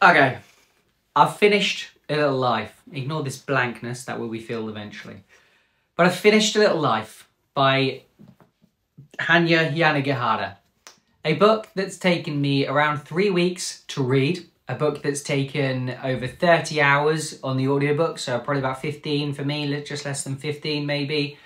Okay, I've finished A Little Life. Ignore this blankness that will be filled eventually. But I've finished A Little Life by Hanya Yanagihara. A book that's taken me around 3 weeks to read. A book that's taken over 30 hours on the audiobook, so probably about 15 for me, just less than 15 maybe,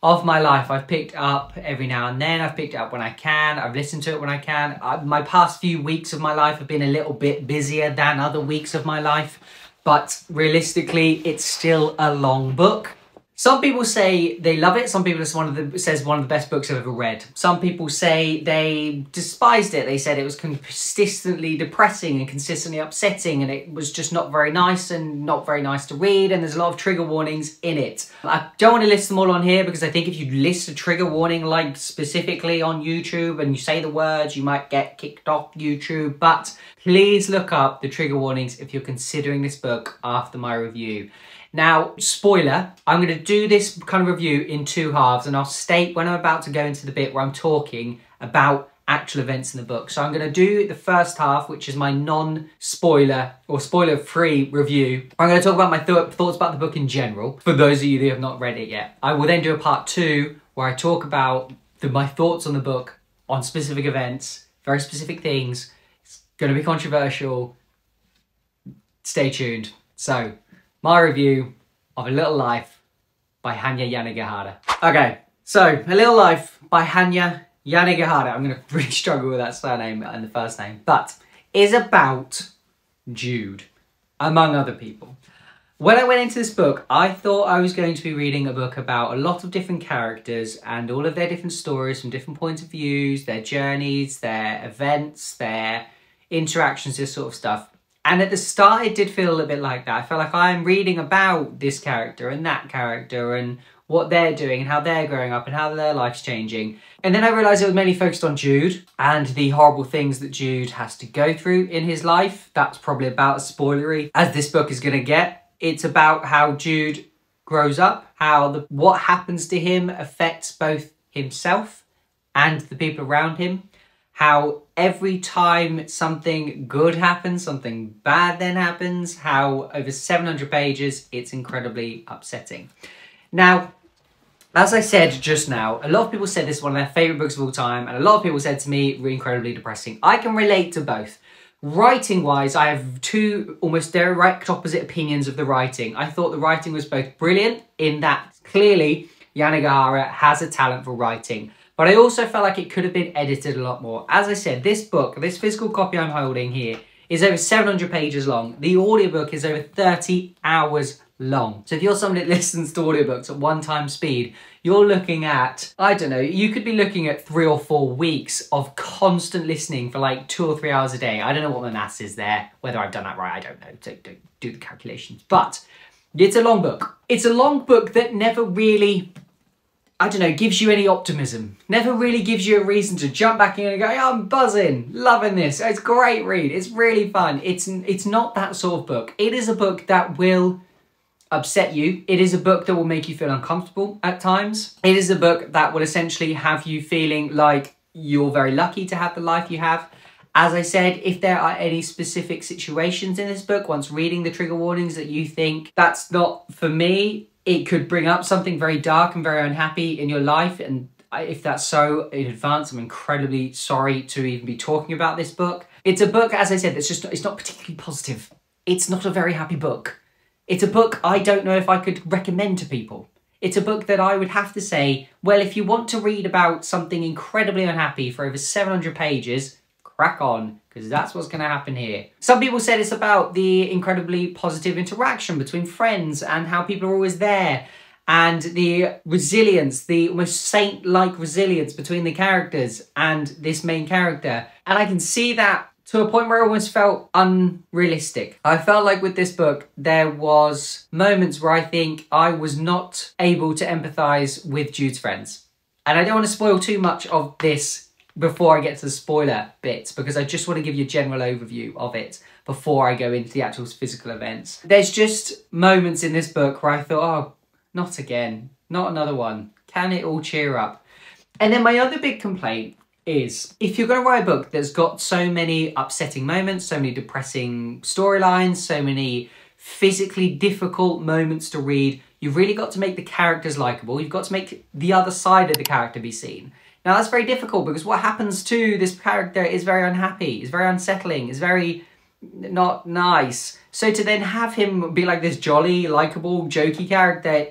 of my life. I've picked up every now and then, I've picked it up when I can, I've listened to it when I can. My past few weeks of my life have been a little bit busier than other weeks of my life, but realistically, it's still a long book. Some people say they love it. Some people says one of the best books I've ever read. Some people say they despised it. They said it was consistently depressing and consistently upsetting, and it was just not very nice and not very nice to read, and there's a lot of trigger warnings in it. I don't want to list them all on here because I think if you list a trigger warning like specifically on YouTube and you say the words, you might get kicked off YouTube. But please look up the trigger warnings if you're considering this book after my review. Now, spoiler, I'm going to do this kind of review in 2 halves, and I'll state when I'm about to go into the bit where I'm talking about actual events in the book. So I'm going to do the first half, which is my non-spoiler or spoiler-free review. I'm going to talk about my thoughts about the book in general, for those of you that have not read it yet. I will then do a part 2 where I talk about my thoughts on the book, on specific events, very specific things. It's going to be controversial. Stay tuned. So, my review of A Little Life by Hanya Yanagihara. Okay, so A Little Life by Hanya Yanagihara. I'm going to really struggle with that surname and the first name, but is about Jude, among other people. When I went into this book, I thought I was going to be reading a book about a lot of different characters and all of their different stories from different points of views, their journeys, their events, their interactions, this sort of stuff. And at the start, it did feel a little bit like that. I felt like I'm reading about this character and that character and what they're doing and how they're growing up and how their life's changing. And then I realised it was mainly focused on Jude and the horrible things that Jude has to go through in his life. That's probably about as spoilery as this book is going to get. It's about how Jude grows up, how what happens to him affects both himself and the people around him. How every time something good happens, something bad then happens, how over 700 pages, it's incredibly upsetting. Now, as I said just now, a lot of people said this is one of their favourite books of all time, and a lot of people said to me, incredibly depressing. I can relate to both. Writing-wise, I have 2 almost direct opposite opinions of the writing. I thought the writing was both brilliant in that clearly Yanagihara has a talent for writing. But I also felt like it could have been edited a lot more. As I said, this book, this physical copy I'm holding here, is over 700 pages long. The audiobook is over 30 hours long. So if you're somebody that listens to audiobooks at 1 speed, you're looking at, I don't know, you could be looking at 3 or 4 weeks of constant listening for like 2 or 3 hours a day. I don't know what my maths is there. Whether I've done that right, I don't know. Don't do the calculations. But it's a long book. It's a long book that never really, I don't know, gives you any optimism. Never really gives you a reason to jump back in and go, oh, I'm buzzing, loving this. It's a great read. It's really fun. It's not that sort of book. It is a book that will upset you. It is a book that will make you feel uncomfortable at times. It is a book that will essentially have you feeling like you're very lucky to have the life you have. As I said, if there are any specific situations in this book, once reading the trigger warnings, that you think that's not for me, it could bring up something very dark and very unhappy in your life. And if that's so, in advance, I'm incredibly sorry to even be talking about this book. It's a book, as I said, it's not particularly positive. It's not a very happy book. It's a book I don't know if I could recommend to people. It's a book that I would have to say, well, if you want to read about something incredibly unhappy for over 700 pages, crack on, because that's what's going to happen here. Some people said it's about the incredibly positive interaction between friends and how people are always there, and the resilience, the almost saint-like resilience between the characters and this main character. And I can see that to a point where it almost felt unrealistic. I felt like with this book, there was moments where I think I was not able to empathise with Jude's friends. And I don't want to spoil too much of this before I get to the spoiler bits, because I just want to give you a general overview of it before I go into the actual physical events. There's just moments in this book where I thought, oh, not again, not another one. Can it all cheer up? And then my other big complaint is, if you're going to write a book that's got so many upsetting moments, so many depressing storylines, so many physically difficult moments to read, you've really got to make the characters likeable. You've got to make the other side of the character be seen. Now that's very difficult because what happens to this character is very unhappy, is very unsettling, is very not nice. So to then have him be like this jolly, likeable, jokey character,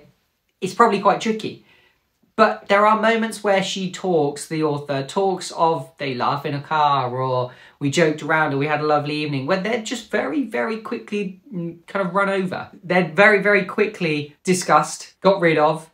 it's probably quite tricky. But there are moments where she talks, the author talks of they laugh in a car, or we joked around, or we had a lovely evening, where they're just very, very quickly kind of run over. They're very, very quickly discussed, got rid of,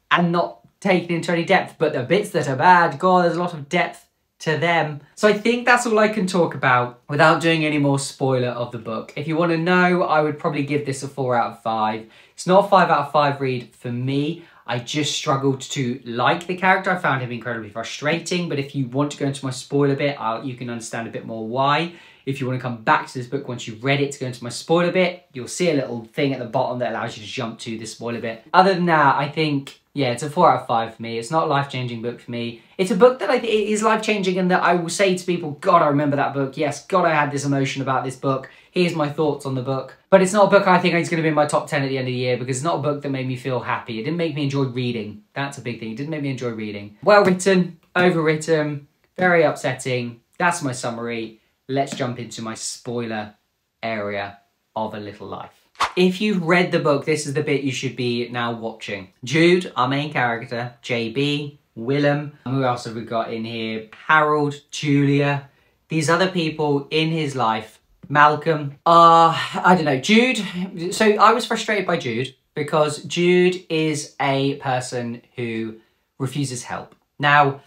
and not taken into any depth. But the bits that are bad, God, there's a lot of depth to them. So I think that's all I can talk about without doing any more spoiler of the book. If you want to know, I would probably give this a 4 out of 5. It's not a 5 out of 5 read for me. I just struggled to like the character. I found him incredibly frustrating, but if you want to go into my spoiler bit, you can understand a bit more why. If you want to come back to this book once you've read it to go into my spoiler bit, you'll see a little thing at the bottom that allows you to jump to the spoiler bit. Other than that, I think, yeah, it's a 4 out of 5 for me. It's not a life-changing book for me. It's a book that I think is life-changing and that I will say to people, God, I remember that book. Yes, God, I had this emotion about this book. Here's my thoughts on the book. But it's not a book I think is going to be in my top 10 at the end of the year because it's not a book that made me feel happy. It didn't make me enjoy reading. That's a big thing. It didn't make me enjoy reading. Well written, overwritten, very upsetting. That's my summary. Let's jump into my spoiler area of A Little Life. If you've read the book, this is the bit you should be now watching. Jude, our main character, JB, Willem, who else have we got in here? Harold, Julia, these other people in his life. Malcolm, I don't know, Jude. So I was frustrated by Jude because Jude is a person who refuses help. Now,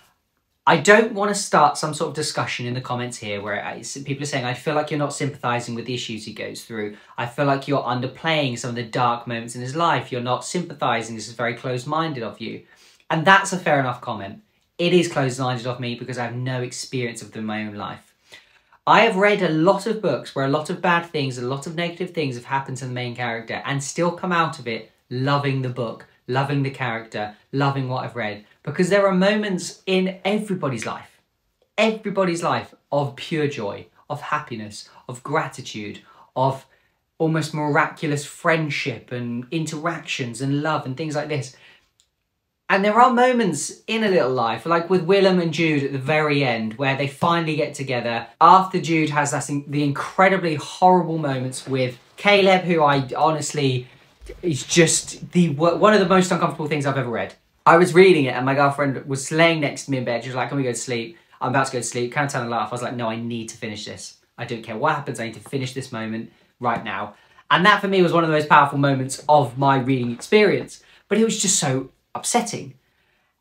I don't want to start some sort of discussion in the comments here where people are saying, I feel like you're not sympathising with the issues he goes through. I feel like you're underplaying some of the dark moments in his life. You're not sympathising. This is very close-minded of you. And that's a fair enough comment. It is close-minded of me because I have no experience of them in my own life. I have read a lot of books where a lot of bad things, a lot of negative things have happened to the main character and still come out of it loving the book, loving the character, loving what I've read. Because there are moments in everybody's life of pure joy, of happiness, of gratitude, of almost miraculous friendship and interactions and love and things like this. And there are moments in A Little Life, like with Willem and Jude at the very end, where they finally get together after Jude has the incredibly horrible moments with Caleb, who I honestly is just one of the most uncomfortable things I've ever read. I was reading it and my girlfriend was laying next to me in bed. She was like, can we go to sleep? I'm about to go to sleep. Can I tell her to laugh? I was like, no, I need to finish this. I don't care what happens. I need to finish this moment right now. And that for me was one of the most powerful moments of my reading experience. But it was just so upsetting.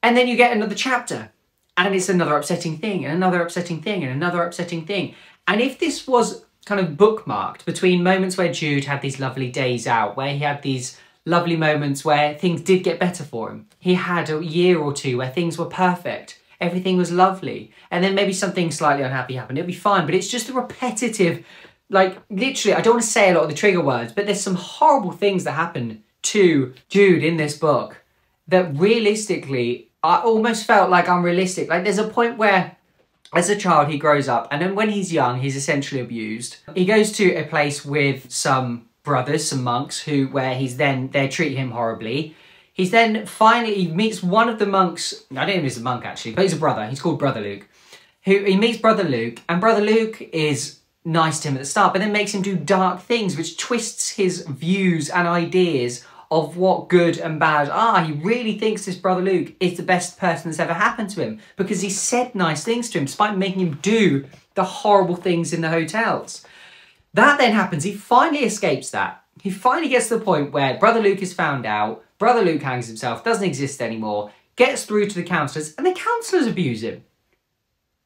And then you get another chapter and it's another upsetting thing and another upsetting thing and another upsetting thing. And if this was kind of bookmarked between moments where Jude had these lovely days out, where he had these lovely moments where things did get better for him. He had a year or two where things were perfect. Everything was lovely. And then maybe something slightly unhappy happened. It'd be fine. But it's just a repetitive, like literally, I don't want to say a lot of the trigger words, but there's some horrible things that happen to Jude in this book that realistically, I almost felt like unrealistic. Like there's a point where as a child he grows up and then when he's young, he's essentially abused. He goes to a place with some brothers, some monks, where they treat him horribly. He's then he meets one of the monks, I don't know if he's a monk actually, but he's a brother, he's called Brother Luke. He meets Brother Luke, and Brother Luke is nice to him at the start, but then makes him do dark things, which twists his views and ideas of what good and bad are. He really thinks this Brother Luke is the best person that's ever happened to him, because he said nice things to him, despite making him do the horrible things in the hotels. That then happens. He finally escapes that. He finally gets to the point where Brother Luke is found out, Brother Luke hangs himself, doesn't exist anymore, gets through to the counsellors, and the counsellors abuse him.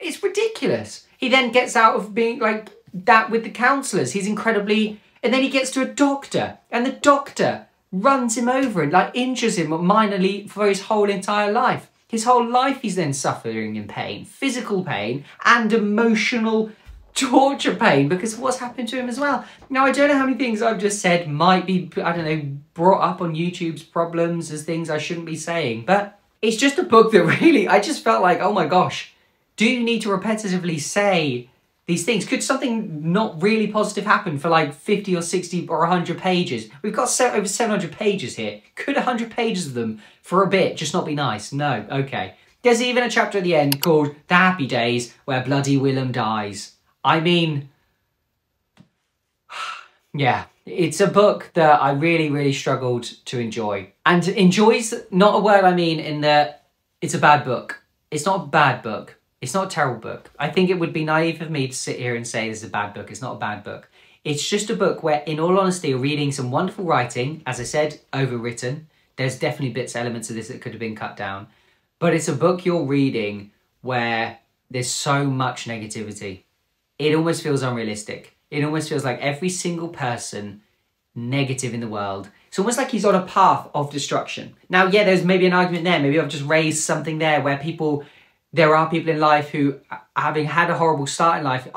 It's ridiculous. He then gets out of being like that with the counsellors. He's incredibly... And then he gets to a doctor, and the doctor runs him over and like injures him minorly for his whole entire life. His whole life he's then suffering in pain, physical pain and emotional torture pain because of what's happened to him as well. Now, I don't know how many things I've just said might be, I don't know, brought up on YouTube's problems as things I shouldn't be saying, but it's just a book that really, I just felt like, oh my gosh, Do you need to repetitively say these things? Could something not really positive happen for like 50 or 60 or 100 pages? We've got over 700 pages here. Could 100 pages of them for a bit just not be nice? No, okay. There's even a chapter at the end called The Happy Days where bloody Willem dies. I mean, yeah, it's a book that I really, really struggled to enjoy. And enjoy's not a word I mean in that it's a bad book. It's not a bad book. It's not a terrible book. I think it would be naive of me to sit here and say this is a bad book. It's not a bad book. It's just a book where, in all honesty, you're reading some wonderful writing. As I said, overwritten. There's definitely elements of this that could have been cut down. But it's a book you're reading where there's so much negativity. It almost feels unrealistic. It almost feels like every single person negative in the world, it's almost like he's on a path of destruction. Now, yeah, there's maybe an argument there. Maybe I've just raised something there where there are people in life who, having had a horrible start in life,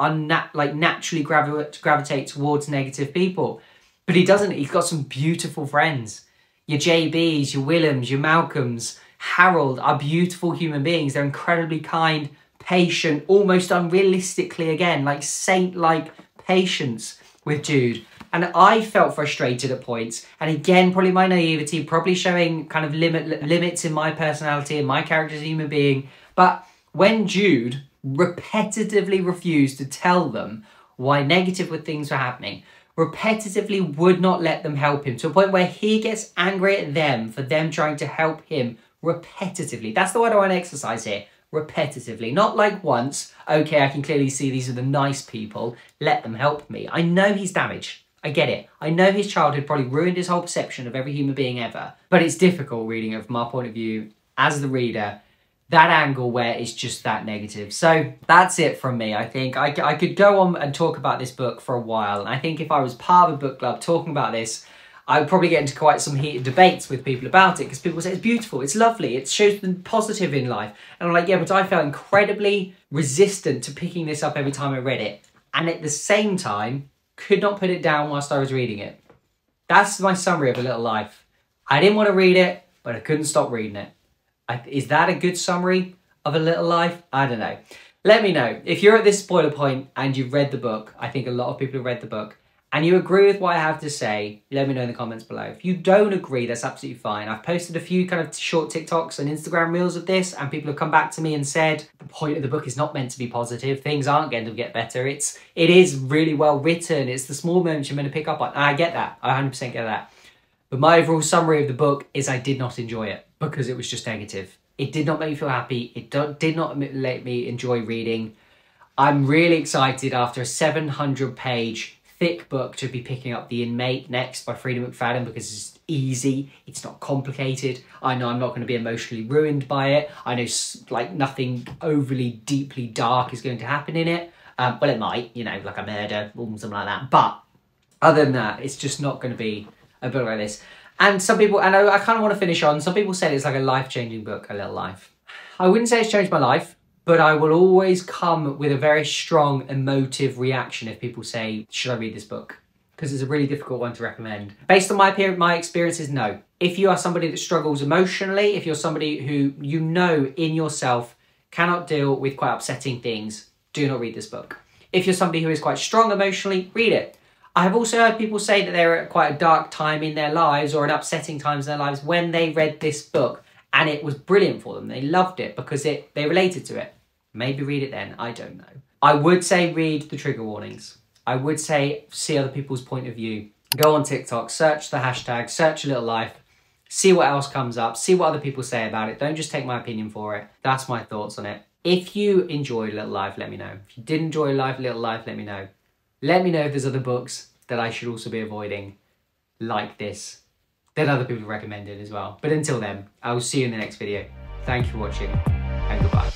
naturally gravitate towards negative people. But he doesn't. He's got some beautiful friends. Your JBs, your Willems, your Malcolms, Harold are beautiful human beings. They're incredibly kind, patient, almost unrealistically, again, like saint-like patience with Jude. And I felt frustrated at points. And again, probably my naivety, probably showing kind of limits in my personality and my character as a human being. But when Jude repetitively refused to tell them why negative things were happening, repetitively would not let them help him, to a point where he gets angry at them for them trying to help him repetitively. That's the word I want to exercise here. Repetitively. Not like once, okay, I can clearly see these are the nice people, let them help me. I know he's damaged. I get it. I know his childhood probably ruined his whole perception of every human being ever. But it's difficult reading it from our point of view as the reader, that angle where it's just that negative. So that's it from me. I think I could go on and talk about this book for a while. And I think if I was part of a book club talking about this, I would probably get into quite some heated debates with people about it, because people say it's beautiful, it's lovely, it shows the positive in life. And I'm like, yeah, but I felt incredibly resistant to picking this up every time I read it. And at the same time, could not put it down whilst I was reading it. That's my summary of A Little Life. I didn't want to read it, but I couldn't stop reading it. Is that a good summary of A Little Life? I don't know. Let me know. If you're at this spoiler point and you've read the book, I think a lot of people have read the book, and you agree with what I have to say, let me know in the comments below. If you don't agree, that's absolutely fine. I've posted a few kind of short TikToks and Instagram reels of this, and people have come back to me and said, the point of the book is not meant to be positive. Things aren't going to get better. It is really well written. It's the small moments you're meant to pick up on. I get that. I 100% get that. But my overall summary of the book is I did not enjoy it because it was just negative. It did not make me feel happy. It did not let me enjoy reading. I'm really excited after a 700-page thick book to be picking up The Inmate next by Freida McFadden, because it's easy, it's not complicated. I know I'm not going to be emotionally ruined by it. I know like nothing overly deeply dark is going to happen in it. Well, it might, you know, like a murder or something like that. But other than that, it's just not going to be a book like this. And some people, and I kind of want to finish on, some people said it's like a life-changing book, A Little Life. I wouldn't say it's changed my life, but I will always come with a very strong emotive reaction if people say, should I read this book? Because it's a really difficult one to recommend. Based on my experiences, no. If you are somebody that struggles emotionally, if you're somebody who you know in yourself cannot deal with quite upsetting things, do not read this book. If you're somebody who is quite strong emotionally, read it. I have also heard people say that they're at quite a dark time in their lives or at upsetting times in their lives when they read this book, and it was brilliant for them. They loved it because they related to it. Maybe read it then, I don't know. I would say read the trigger warnings. I would say see other people's point of view. Go on TikTok, search the hashtag, search A Little Life, see what else comes up, see what other people say about it. Don't just take my opinion for it. That's my thoughts on it. If you enjoyed Little Life, let me know. If you did enjoy Little Life, let me know. Let me know if there's other books that I should also be avoiding like this that other people recommended as well. But until then, I will see you in the next video. Thank you for watching, and goodbye.